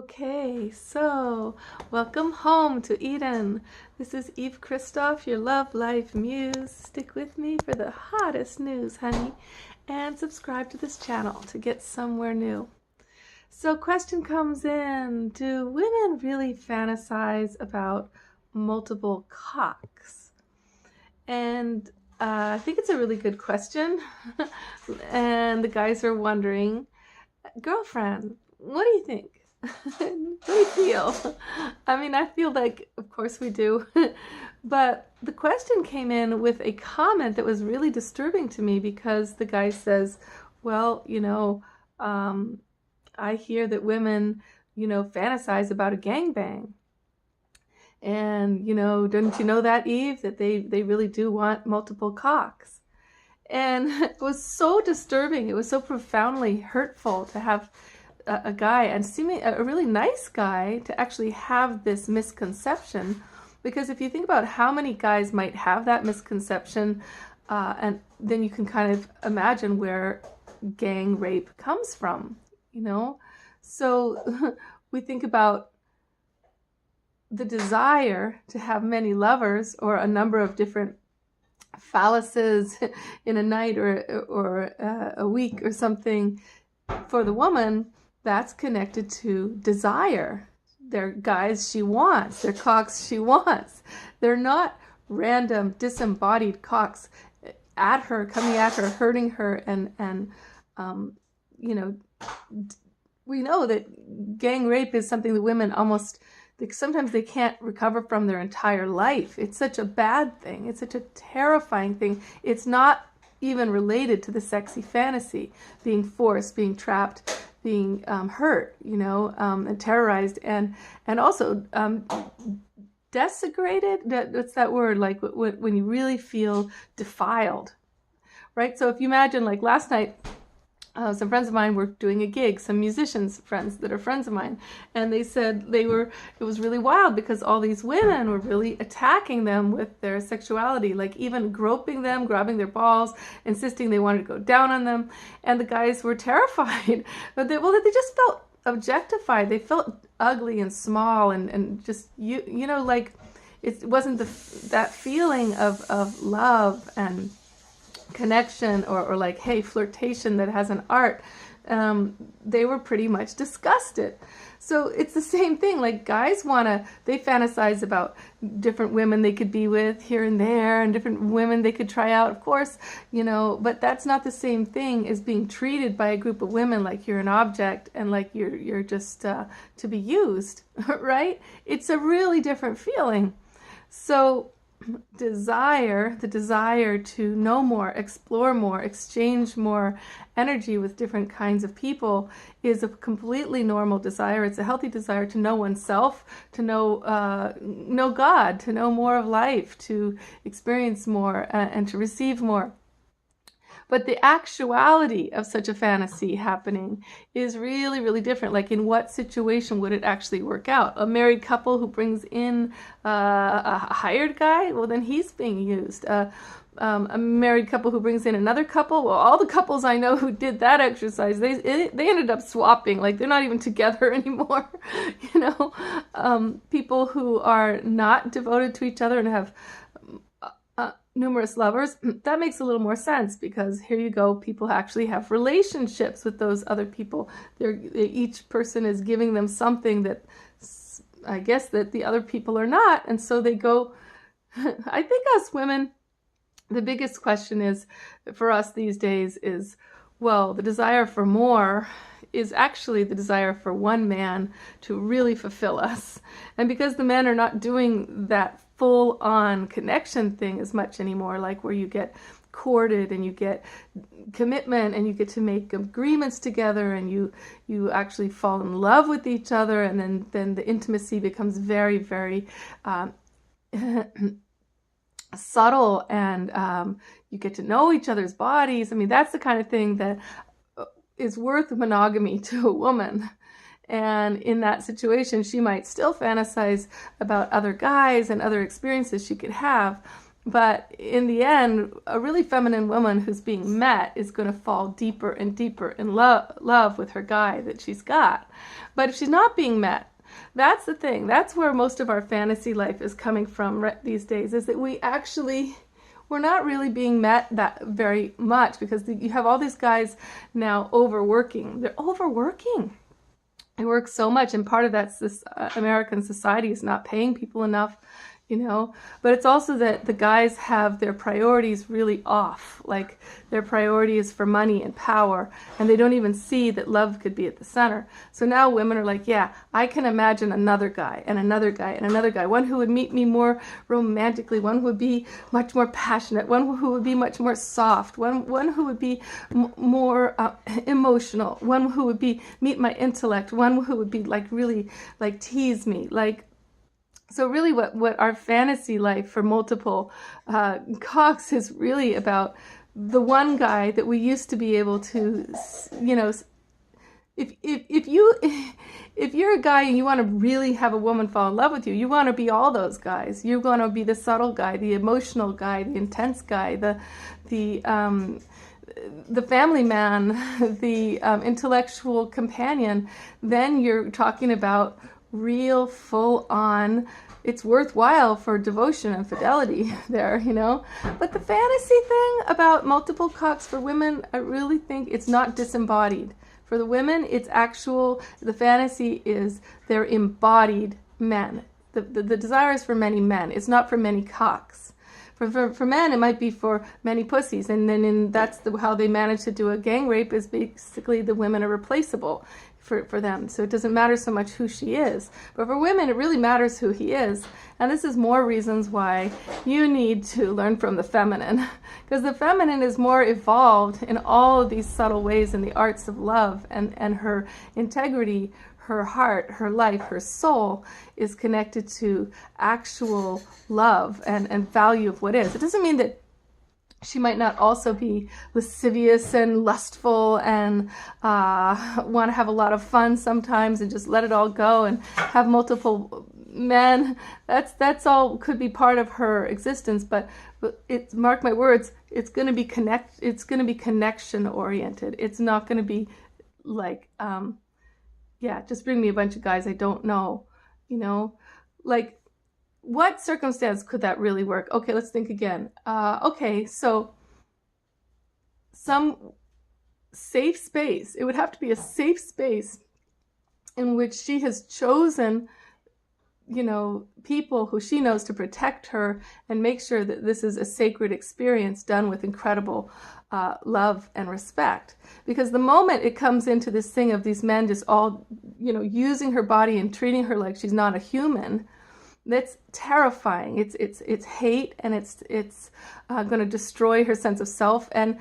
Okay, so welcome home to Eden. This is Eve Christoph, your love life muse. Stick with me for the hottest news, honey, and subscribe to this channel to get somewhere new. So, question comes in: do women really fantasize about multiple cocks? And I think it's a really good question. And the guys are wondering, girlfriend, what do you think? What do you feel? I mean, I feel like, of course we do. But the question came in with a comment that was really disturbing to me because the guy says, well, I hear that women, fantasize about a gangbang. And, don't you know that, Eve, that they really do want multiple cocks? And it was so disturbing. It was so profoundly hurtful to have a guy, and seeming a really nice guy, to actually have this misconception. Because if you think about how many guys might have that misconception, and then you can kind of imagine where gang rape comes from, So we think about the desire to have many lovers or a number of different phalluses in a night or a week or something. For the woman, that's connected to desire. They're guys she wants. They're cocks she wants. They're not random disembodied cocks at her, coming at her, hurting her, and we know that gang rape is something that women sometimes they can't recover from their entire life. It's such a bad thing. It's such a terrifying thing. It's not even related to the sexy fantasy, being forced, being trapped, being hurt, and terrorized, and also desecrated. What's that word? Like when you really feel defiled, right? So if you imagine, like last night, some friends of mine were doing a gig, some musicians friends that are friends of mine, and they said it was really wild because all these women were really attacking them with their sexuality, like even groping them, grabbing their balls, insisting they wanted to go down on them, and the guys were terrified. But they just felt objectified. They felt ugly and small and just like it wasn't that feeling of love and connection or like, hey, flirtation that has an art. They were pretty much disgusted. So it's the same thing. Like guys they fantasize about different women they could be with here and there, and different women they could try out, of course, but that's not the same thing as being treated by a group of women like you're an object and like you're just to be used, right? It's a really different feeling. So the desire to know more, explore more, exchange more energy with different kinds of people is a completely normal desire. It's a healthy desire to know oneself, to know God, to know more of life, to experience more, and to receive more. But the actuality of such a fantasy happening is really, really different. Like, in what situation would it actually work out? A married couple who brings in a hired guy, well, then he's being used. A married couple who brings in another couple, well, all the couples I know who did that exercise, they ended up swapping. Like, they're not even together anymore. People who are not devoted to each other and have numerous lovers, that makes a little more sense, because here you go, people actually have relationships with those other people. Each person is giving them something that I guess that the other people are not, and so they go. I think us women, the biggest question is for us these days is, well, the desire for more is actually the desire for one man to really fulfill us. And because the men are not doing that full-on connection thing as much anymore, like where you get courted and you get commitment and you get to make agreements together and you actually fall in love with each other, and then the intimacy becomes very, very subtle, and you get to know each other's bodies. I mean, that's the kind of thing that is worth monogamy to a woman. And in that situation, she might still fantasize about other guys and other experiences she could have, But in the end, a really feminine woman who's being met is going to fall deeper and deeper in love with her guy that she's got. But if she's not being met, that's the thing. That's where most of our fantasy life is coming from these days, is that we're not really being met that very much, because you have all these guys now overworking. They're overworking. They work so much, and part of that's this American society is not paying people enough, but it's also that the guys have their priorities really off. Like, their priority is for money and power, and they don't even see that love could be at the center. So now women are like, yeah, I can imagine another guy and another guy and another guy, one who would meet me more romantically, one who would be much more passionate, one who would be much more soft, one who would be more emotional, one who would meet my intellect, one who would be like really like tease me, like. So really what our fantasy life for multiple cocks is really about, the one guy that we used to be able to, if you're a guy and you want to really have a woman fall in love with you, you want to be all those guys. You're going to be the subtle guy, the emotional guy, the intense guy, the family man, the intellectual companion. Then you're talking about real full-on, it's worthwhile for devotion and fidelity there, But the fantasy thing about multiple cocks for women, I really think it's not disembodied. For the women, it's actual, the fantasy is they're embodied men. The desire is for many men. It's not for many cocks. For men, it might be for many pussies, and then that's how they manage to do a gang rape, is basically the women are replaceable for them. So it doesn't matter so much who she is. But for women, it really matters who he is. And this is more reasons why you need to learn from the feminine. Because the feminine is more evolved in all of these subtle ways in the arts of love, and her integrity, her heart, her life, her soul is connected to actual love and value of what is. It doesn't mean that she might not also be lascivious and lustful and want to have a lot of fun sometimes and just let it all go and have multiple men. That's all could be part of her existence, but it's, mark my words, it's going to be connection oriented. It's not going to be like just bring me a bunch of guys I don't know, like, what circumstance could that really work? Okay, let's think again. Okay, so some safe space. It would have to be a safe space in which she has chosen, people who she knows to protect her and make sure that this is a sacred experience done with incredible love and respect. Because the moment it comes into this thing of these men just all, using her body and treating her like she's not a human, that's terrifying. It's hate, and it's going to destroy her sense of self. And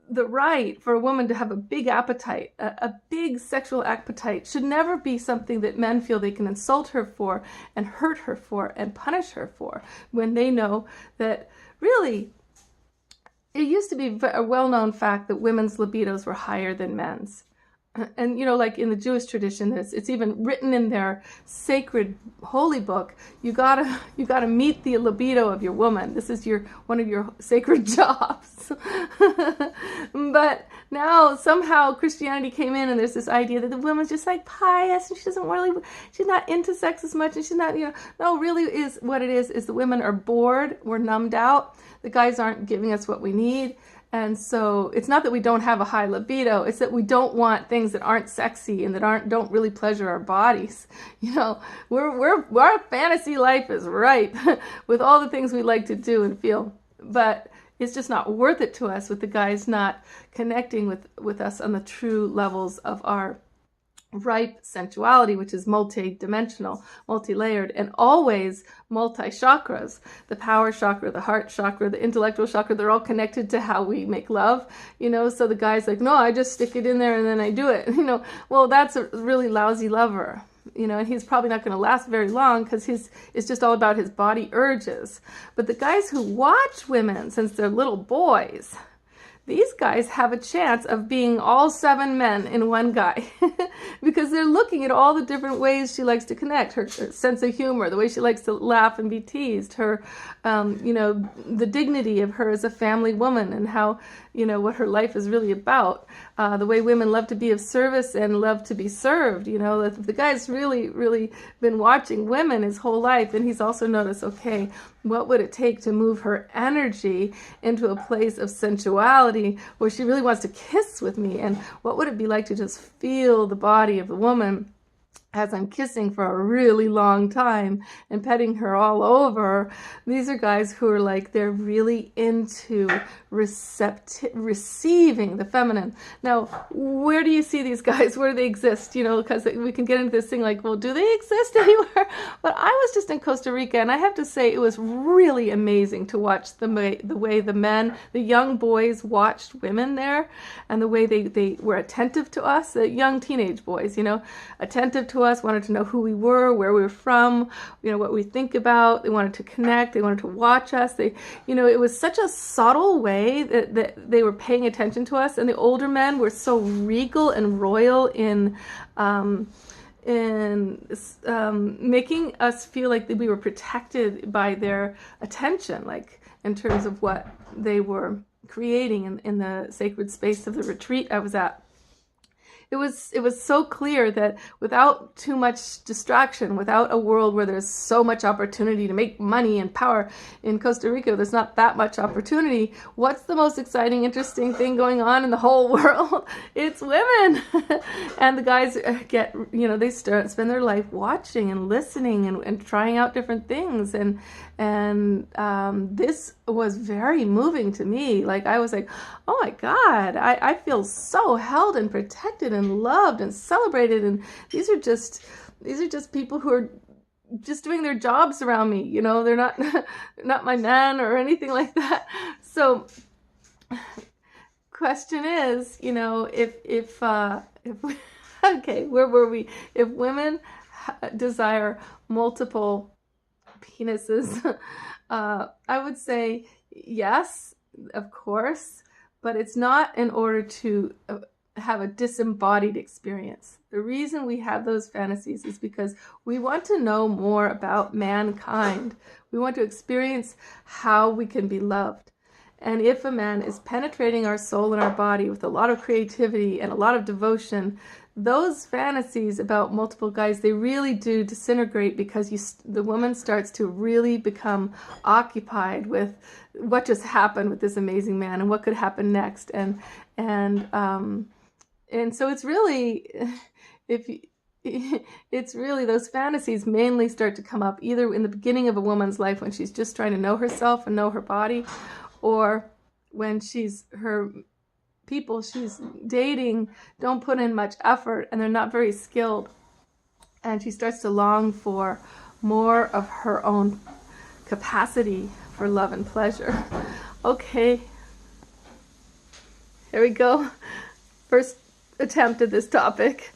the right for a woman to have a big appetite, a big sexual appetite, should never be something that men feel they can insult her for and hurt her for and punish her for, when they know that really it used to be a well-known fact that women's libidos were higher than men's. And like in the Jewish tradition, it's even written in their sacred holy book. You gotta meet the libido of your woman. This is one of your sacred jobs. But now somehow Christianity came in, and there's this idea that the woman's just like pious, and she's not into sex as much, and she's not, no, really is what it is the women are bored, we're numbed out, the guys aren't giving us what we need. And so it's not that we don't have a high libido, it's that we don't want things that aren't sexy and that don't really pleasure our bodies. Our fantasy life is ripe with all the things we like to do and feel, but it's just not worth it to us with the guys not connecting with us on the true levels of our ripe sensuality, which is multi-dimensional, multi-layered, and always multi-chakras. The power chakra, the heart chakra, the intellectual chakra, they're all connected to how we make love, so the guy's like, no, I just stick it in there and then I do it, well, that's a really lousy lover, and he's probably not going to last very long, because it's just all about his body urges. But the guys who watch women since they're little boys, these guys have a chance of being all 7 men in one guy because they're looking at all the different ways she likes to connect, her sense of humor, the way she likes to laugh and be teased, her, the dignity of her as a family woman and how, what her life is really about, the way women love to be of service and love to be served. The guy's really, really been watching women his whole life, and he's also noticed, okay, what would it take to move her energy into a place of sensuality where she really wants to kiss with me? And what would it be like to just feel the body of the woman as I'm kissing for a really long time and petting her all over? These are guys who are like, they're really into receiving the feminine. Now, where do you see these guys? Where do they exist? Because we can get into this thing like, well, do they exist anywhere? But I was just in Costa Rica, and I have to say it was really amazing to watch the way the men, the young boys watched women there, and the way they were attentive to us, the young teenage boys, attentive to us, wanted to know who we were, where we were from, what we think about. They wanted to connect. They wanted to watch us. It was such a subtle way that they were paying attention to us. And the older men were so regal and royal in making us feel like that we were protected by their attention, like in terms of what they were creating in the sacred space of the retreat I was at. It was so clear that without too much distraction, without a world where there's so much opportunity to make money and power, in Costa Rica there's not that much opportunity. What's the most exciting, interesting thing going on in the whole world? It's women. And the guys they spend their life watching and listening and trying out different things. And this was very moving to me. Like, I was like, oh my God, I feel so held and protected and loved and celebrated. And these are just people who are just doing their jobs around me. They're not my men or anything like that. So question is, if okay, where were we? If women desire multiple penises, I would say yes, of course, but it's not in order to have a disembodied experience. The reason we have those fantasies is because we want to know more about mankind. We want to experience how we can be loved. And if a man is penetrating our soul and our body with a lot of creativity and a lot of devotion, those fantasies about multiple guys, they really do disintegrate, because the woman starts to really become occupied with what just happened with this amazing man and what could happen next. And so it's really, it's really those fantasies mainly start to come up either in the beginning of a woman's life when she's just trying to know herself and know her body, or when her people she's dating don't put in much effort and they're not very skilled, and she starts to long for more of her own capacity for love and pleasure. Okay, here we go. First attempt at this topic.